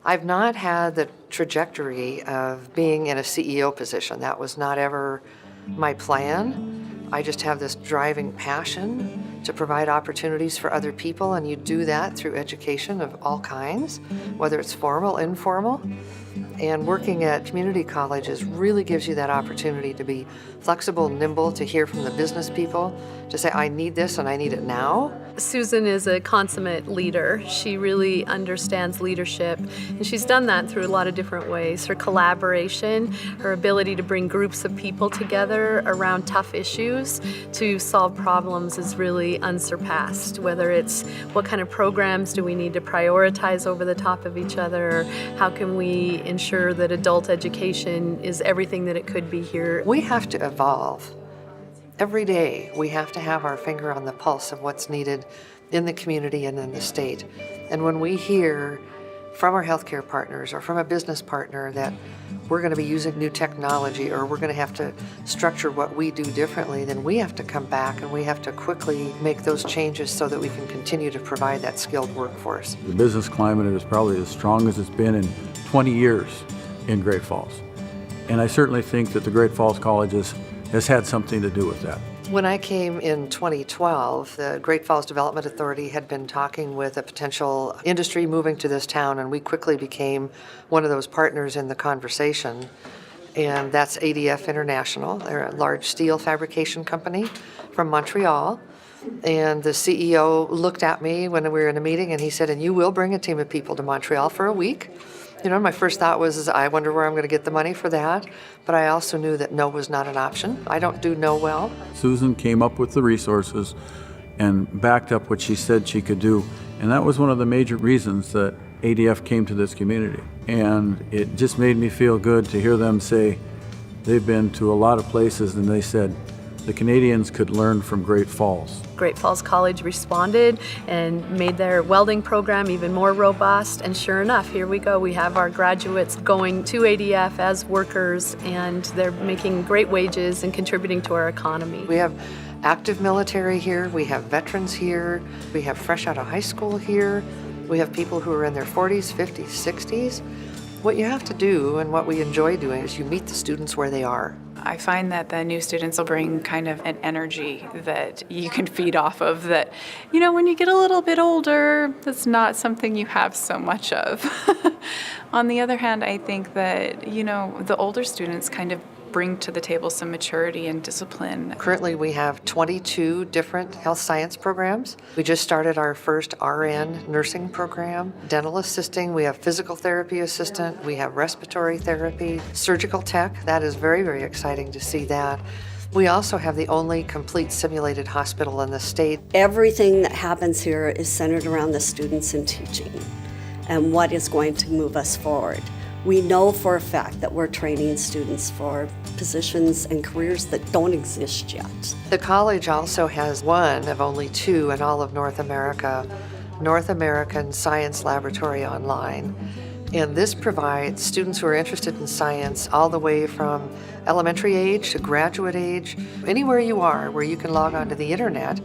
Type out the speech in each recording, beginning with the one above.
I've not had the trajectory of being in a CEO position. That was not ever my plan. I just have this driving passion to provide opportunities for other people, and you do that through education of all kinds, whether it's formal, informal. And working at community colleges really gives you that opportunity to be flexible, nimble, to hear from the business people, to say, I need this and I need it now. Susan is a consummate leader. She really understands leadership, and she's done that through a lot of different ways. Her collaboration, her ability to bring groups of people together around tough issues to solve problems is really unsurpassed. Whether it's what kind of programs do we need to prioritize over the top of each other, or how can we ensure that adult education is everything that it could be here. We have to evolve. Every day, we have to have our finger on the pulse of what's needed in the community and in the state. And when we hear from our healthcare partners or from a business partner that we're going to be using new technology or we're going to have to structure what we do differently, then we have to come back and we have to quickly make those changes so that we can continue to provide that skilled workforce. The business climate is probably as strong as it's been in 20 years in Great Falls. And I certainly think that the Great Falls Colleges has had something to do with that. When I came in 2012, the Great Falls Development Authority had been talking with a potential industry moving to this town, and we quickly became one of those partners in the conversation. And that's ADF International. They're a large steel fabrication company from Montreal. And the CEO looked at me when we were in a meeting and he said, and you will bring a team of people to Montreal for a week? You know, my first thought was, I wonder where I'm going to get the money for that. But I also knew that no was not an option. I don't do no well. Susan came up with the resources and backed up what she said she could do. And that was one of the major reasons that ADF came to this community. And it just made me feel good to hear them say they've been to a lot of places and they said the Canadians could learn from Great Falls. Great Falls College responded and made their welding program even more robust, and sure enough, here we go. We have our graduates going to ADF as workers, and they're making great wages and contributing to our economy. We have active military here, we have veterans here, we have fresh out of high school here, we have people who are in their 40s, 50s, 60s. What you have to do, and what we enjoy doing, is you meet the students where they are. I find that the new students will bring kind of an energy that you can feed off of that, you know, when you get a little bit older, that's not something you have so much of. On the other hand, I think that, you know, the older students kind of bring to the table some maturity and discipline. Currently, we have 22 different health science programs. We just started our first RN nursing program, dental assisting, we have physical therapy assistant, we have respiratory therapy, surgical tech. That is very, very exciting to see that. We also have the only complete simulated hospital in the state. Everything that happens here is centered around the students and teaching and what is going to move us forward. We know for a fact that we're training students for positions and careers that don't exist yet. The college also has one of only two in all of North America, North American Science Laboratory Online. And this provides students who are interested in science all the way from elementary age to graduate age, anywhere you are where you can log onto the internet.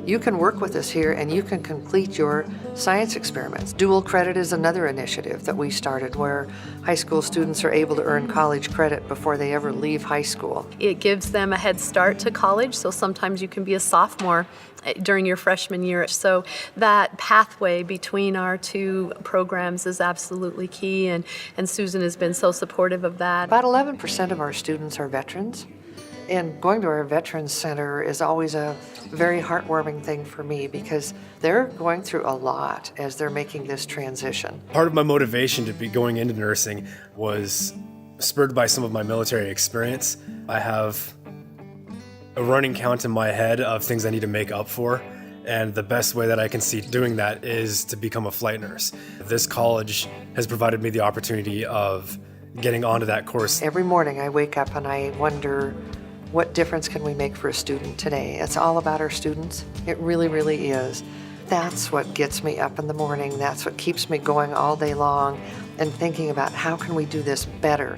You can work with us here and you can complete your science experiments. Dual credit is another initiative that we started where high school students are able to earn college credit before they ever leave high school. It gives them a head start to college, so sometimes you can be a sophomore during your freshman year. So that pathway between our two programs is absolutely key, and Susan has been so supportive of that. About 11% of our students are veterans. And going to our Veterans Center is always a very heartwarming thing for me because they're going through a lot as they're making this transition. Part of my motivation to be going into nursing was spurred by some of my military experience. I have a running count in my head of things I need to make up for, and the best way that I can see doing that is to become a flight nurse. This college has provided me the opportunity of getting onto that course. Every morning I wake up and I wonder, what difference can we make for a student today? It's all about our students. It really, really is. That's what gets me up in the morning. That's what keeps me going all day long and thinking about how can we do this better.